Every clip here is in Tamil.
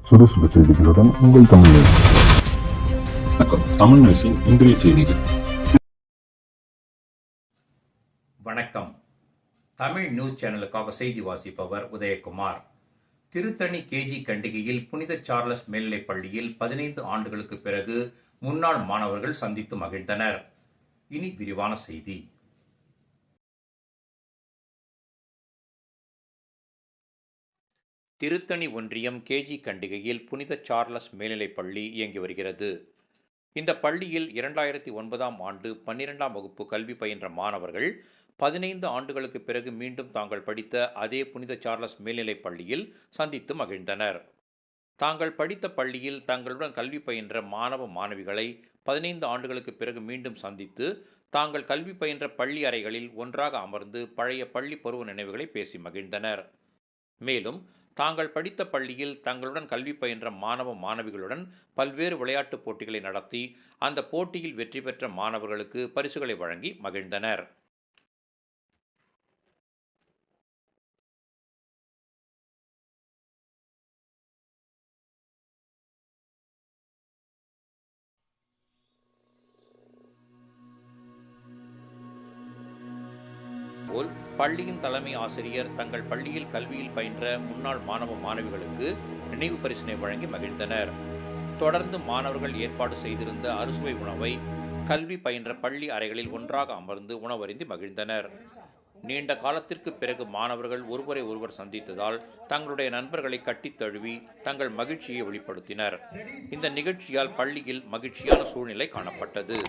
சுறுசுறு செய்திகளுடன் உங்கள் தமிழ் நியூஸ். வணக்கம். தமிழ் நியூஸின் இன்றைய செய்திகள். வணக்கம். தமிழ் நியூஸ் சேனலுக்காக செய்தி வாசிப்பவர் உதயகுமார். திருத்தணி கேஜி கண்டிகையில் புனித சார்லஸ் மேல்நிலைப் பள்ளியில் 15 ஆண்டுகளுக்கு பிறகு முன்னாள் மாணவர்கள் சந்தித்து மகிழ்ந்தனர். இனி விரிவான செய்தி. திருத்தணி ஒன்றியம் கேஜி கண்டிகையில் புனித சார்லஸ் மேல்நிலைப் பள்ளி இயங்கி வருகிறது. இந்த பள்ளியில் 2009ஆம் ஆண்டு 12ஆம் வகுப்பு கல்வி பயின்ற மாணவர்கள் 15 ஆண்டுகளுக்கு பிறகு மீண்டும் தாங்கள் படித்த அதே புனித சார்லஸ் மேல்நிலைப் பள்ளியில் சந்தித்து மகிழ்ந்தனர். தாங்கள் படித்த பள்ளியில் தங்களுடன் கல்வி பயின்ற மாணவ மாணவிகளை 15 ஆண்டுகளுக்கு பிறகு மீண்டும் சந்தித்து தாங்கள் கல்வி பயின்ற பள்ளி அறைகளில் ஒன்றாக அமர்ந்து பழைய பள்ளி பருவ நினைவுகளை பேசி மகிழ்ந்தனர். மேலும் தாங்கள் படித்த பள்ளியில் தங்களுடன் கல்வி பயின்ற மாணவ மாணவிகளுடன் பல்வேறு விளையாட்டுப் போட்டிகளை நடத்தி அந்த போட்டியில் வெற்றி பெற்ற மாணவர்களுக்கு பரிசுகளை வழங்கி மகிழ்ந்தனர். போல் பள்ளியின் தலைமை ஆசிரியர் தங்கள் பள்ளியில் கல்வியில் பயின்ற முன்னாள் மாணவ மாணவிகளுக்கு நினைவு பரிசினை வழங்கி மகிழ்ந்தனர். தொடர்ந்து மாணவர்கள் ஏற்பாடு செய்திருந்த அறுசுவை உணவை கல்வி பயின்ற பள்ளி அறைகளில் ஒன்றாக அமர்ந்து உணவருந்தி மகிழ்ந்தனர். நீண்ட காலத்திற்கு பிறகு மாணவர்கள் ஒருவரை ஒருவர் சந்தித்ததால் தங்களுடைய நண்பர்களை கட்டித் தழுவி தங்கள் மகிழ்ச்சியை வெளிப்படுத்தினர். இந்த நிகழ்ச்சியால் பள்ளியில் மகிழ்ச்சியான சூழ்நிலை காணப்பட்டது.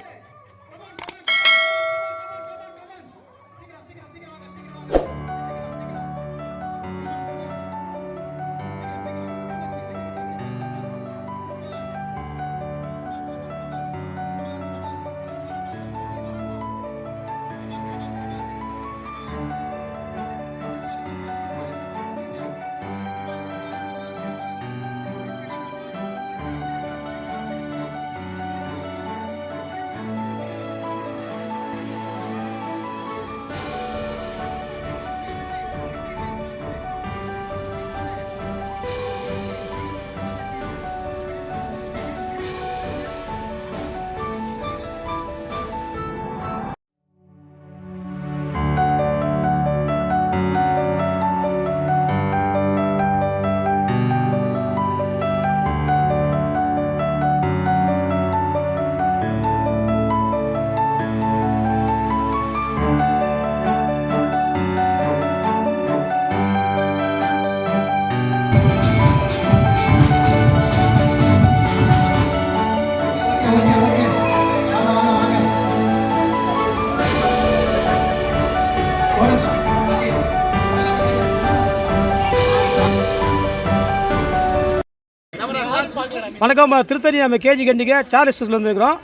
வணக்கம். திருத்தணி நம்ம கேஜி கண்டிகை சார்லஸ் ஸ்கூலில் வந்துருக்கிறோம்.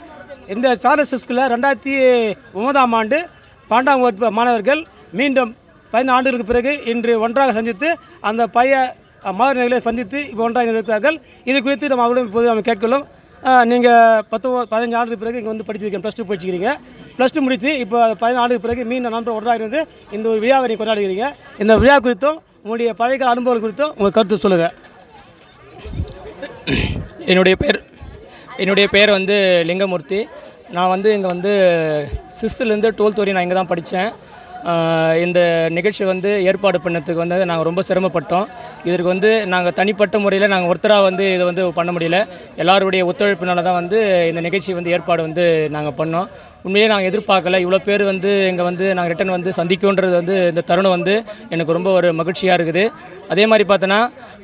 இந்த சார்லஸ் ஸ்கூலில் 2009ஆம் ஆண்டு 12ஆம் வகுப்பு மாணவர்கள் மீண்டும் 15 ஆண்டுகளுக்கு பிறகு இன்று ஒன்றாக சந்தித்து அந்த பழைய மாணவர்களை சந்தித்து இப்போ ஒன்றாக இருக்கிறார்கள். இது குறித்து நம்ம அவர்களும் இப்போது நம்ம கேட்கலாம். நீங்கள் 15 ஆண்டுக்கு பிறகு இங்கே வந்து படிச்சிருக்கீங்க, +2 படிச்சிருக்கீங்க. +2 முடித்து இப்போ 15 ஆண்டுக்கு பிறகு மீண்டும் நண்பர் ஒன்றாக இருந்து இந்த ஒரு விழாவை நீங்கள் கொண்டாடுகிறீங்க. இந்த விழா குறித்தும் உங்களுடைய பழைய அனுபவங்கள் குறித்தும் உங்கள் கருத்து சொல்லுங்கள். என்னுடைய பேர் வந்து லிங்கமூர்த்தி. நான் வந்து இங்கே வந்து 6th-லேருந்து 12th வரையும் நான் இங்கே தான் படித்தேன். இந்த நிகழ்ச்சி வந்து ஏற்பாடு பண்ணதுக்கு வந்து நாங்கள் ரொம்ப சிரமப்பட்டோம். இதற்கு வந்து நாங்கள் தனிப்பட்ட முறையில் நாங்கள் ஒருத்தராக வந்து இதை வந்து பண்ண முடியல. எல்லாருடைய ஒத்துழைப்பினால தான் வந்து இந்த நிகழ்ச்சி வந்து ஏற்பாடு வந்து நாங்கள் பண்ணோம். உண்மையிலே நாங்கள் எதிர்பார்க்கல இவ்வளோ பேர் வந்து இங்கே வந்து நாங்கள் ரிட்டன் வந்து சந்திக்கும்ன்றது வந்து இந்த தருணம் வந்து எனக்கு ரொம்ப ஒரு மகிழ்ச்சியாக இருக்குது. அதே மாதிரி பார்த்தோன்னா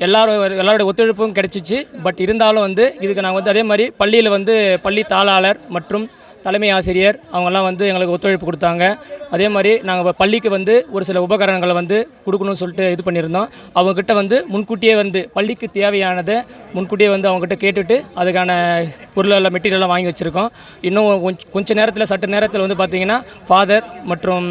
எல்லாருடைய ஒத்துழைப்பும் கிடைச்சிச்சு. பட் இருந்தாலும் வந்து இதுக்கு நாங்கள் வந்து அதே மாதிரி பள்ளியில் வந்து பள்ளி தாளாளர் மற்றும் தலைமை ஆசிரியர் அவங்கெல்லாம் வந்து எங்களுக்கு ஒத்துழைப்பு கொடுத்தாங்க. அதே மாதிரி நாங்கள் பள்ளிக்கு வந்து ஒரு சில உபகரணங்களை வந்து கொடுக்கணும்னு சொல்லிட்டு இது பண்ணியிருந்தோம். அவங்கக்கிட்ட வந்து முன்கூட்டியே வந்து பள்ளிக்கு தேவையானதை முன்கூட்டியே வந்து அவங்ககிட்ட கேட்டுட்டு அதுக்கான பொருளெல்லாம் மெட்டீரியல்லாம் வாங்கி வச்சுருக்கோம். இன்னும் கொஞ்சம் நேரத்தில் சற்று நேரத்தில் வந்து பார்த்திங்கன்னா ஃபாதர் மற்றும்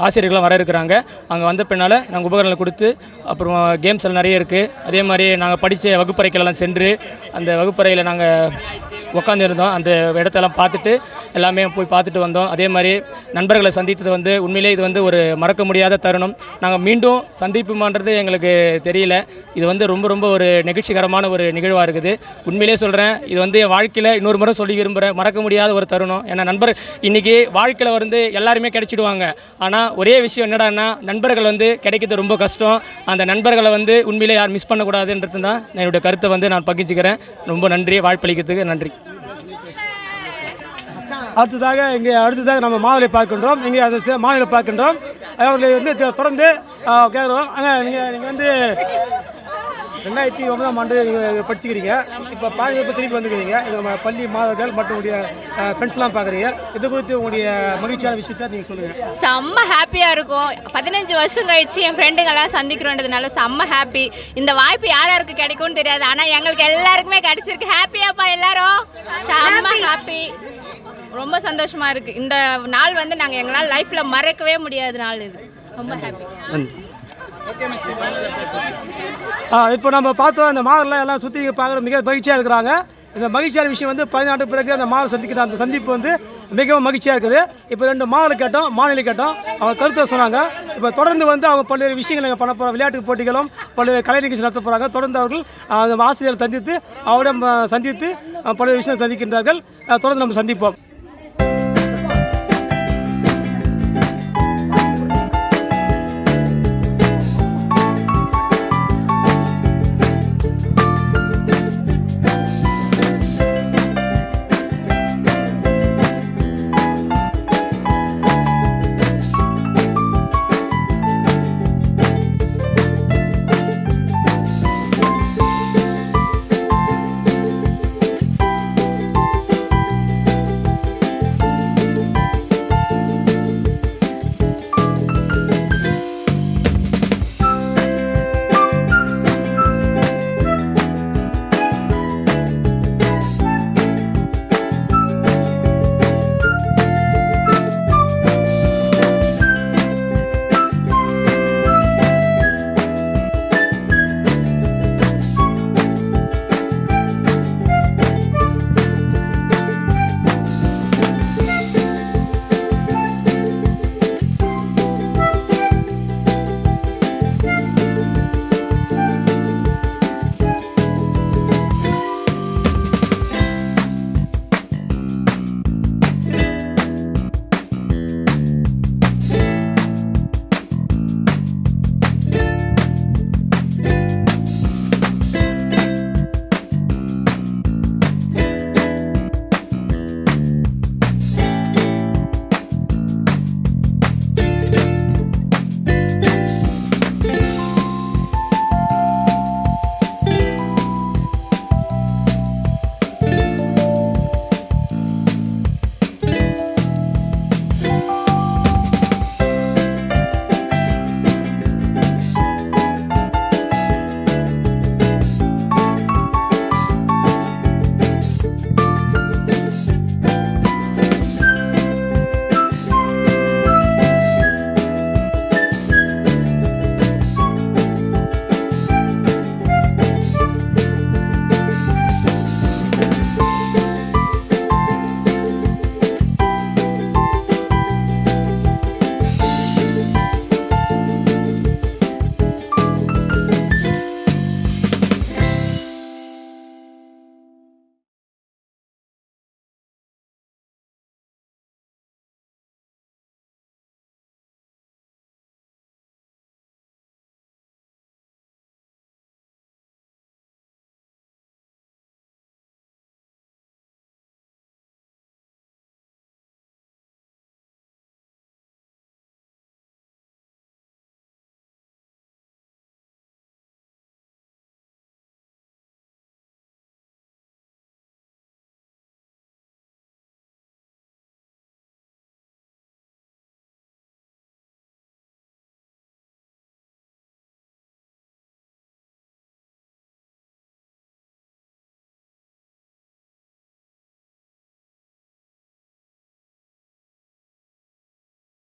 ஆசிரியர்கள்லாம் வர இருக்கிறாங்க. அங்கே வந்த பின்னால் நாங்கள் உபகரணங்களை கொடுத்து அப்புறம் கேம்ஸ் எல்லாம் நிறைய இருக்குது. அதே மாதிரி நாங்கள் படித்த வகுப்பறைக்கெல்லாம் சென்று அந்த வகுப்பறையில் நாங்கள் உட்காந்துருந்தோம். அந்த இடத்தெல்லாம் பார்த்துட்டு எல்லாமே போய் பார்த்துட்டு வந்தோம். அதே மாதிரி நண்பர்களை சந்தித்தது வந்து உண்மையிலே இது வந்து ஒரு மறக்க முடியாத தருணம். நாங்கள் மீண்டும் சந்திப்புமான்றது எங்களுக்கு தெரியல. இது வந்து ரொம்ப ரொம்ப ஒரு நெகிழ்ச்சிகரமான ஒரு நிகழ்வாக இருக்குது. உண்மையிலே சொல்கிறேன், இது வந்து என் வாழ்க்கையில் இன்னொரு முறை சொல்லி விரும்புகிறேன், மறக்க முடியாத ஒரு தருணம். ஏன்னா நண்பர் இன்றைக்கி வாழ்க்கையில் வந்து எல்லாருமே கிடைச்சிடுவாங்க. ஆனால் ஒரே விஷயம் என்னடான்னா, நண்பர்கள் வந்து கிடைக்கிறது ரொம்ப கஷ்டம். அந்த நண்பர்களை வந்து உண்மையிலே யார் மிஸ் பண்ணக்கூடாதுன்றது தான் என்னுடைய கருத்தை வந்து நான் பகிர்ந்துக்கிறேன். ரொம்ப நன்றி, வாய்ப்பளிக்கிறதுக்கு நன்றி. அடுத்ததாக நம்ம மாநிலை பார்க்கின்றோம். இங்கே அதை மாநிலை பார்க்கின்றோம். அவர்களை வந்து தொடர்ந்து கேட்குறோம். நீங்கள் வந்து 2009ஆம் ஆண்டு படிச்சுக்கிறீங்க. இப்போ திருப்பி வந்துக்கிறீங்க. நம்ம பள்ளி மாணவர்கள் மற்றும் உங்களுடைய ஃப்ரெண்ட்ஸ்லாம் பார்க்குறீங்க. இது குறித்து உங்களுடைய மகிழ்ச்சியான விஷயத்த நீங்கள் சொல்லுங்கள். செம்ம ஹாப்பியாக இருக்கும். 15 வருஷம் கழிச்சு என் ஃப்ரெண்டுங்கெல்லாம் சந்திக்கிறோன்றதுனால செம்ம ஹாப்பி. இந்த வாய்ப்பு யார் யாருக்கு கிடைக்கும்னு தெரியாது, ஆனால் எங்களுக்கு எல்லாருக்குமே கிடைச்சிருக்கு. ஹாப்பியாப்பா எல்லாரும், செம்ம ஹாப்பி. ரொம்ப சந்தோஷமாக இருக்குது. இந்த நாள் வந்து நாங்கள் எங்களால் லைஃப்பில் மறக்கவே முடியாத நாள். இது ரொம்ப ஹாப்பி. இப்போ நம்ம பார்த்தோம், இந்த மாவரில் எல்லாம் சுற்றி பார்க்குற மிக மகிழ்ச்சியாக இருக்கிறாங்க. இந்த மகிழ்ச்சியான விஷயம் வந்து 14 ஆண்டு பிறகு அந்த மாவரை சந்திக்கிற அந்த சந்திப்பு வந்து மிகவும் மகிழ்ச்சியாக இருக்குது. இப்போ 2 மாவரை கேட்டோம், மாநிலை கேட்டோம். அவங்க கருத்தை சொன்னாங்க. இப்போ தொடர்ந்து வந்து அவங்க பல்வேறு விஷயங்கள் எங்கள் பண்ண போகிற விளையாட்டு போட்டிகளும் பல்வேறு கலை நிகழ்ச்சி நடத்த போகிறாங்க. தொடர்ந்து அவர்கள் அந்த ஆசிரியர்கள் சந்தித்து அவரிடம் சந்தித்து பல்வேறு விஷயங்கள் சந்திக்கின்றார்கள். தொடர்ந்து நம்ம சந்திப்போம்.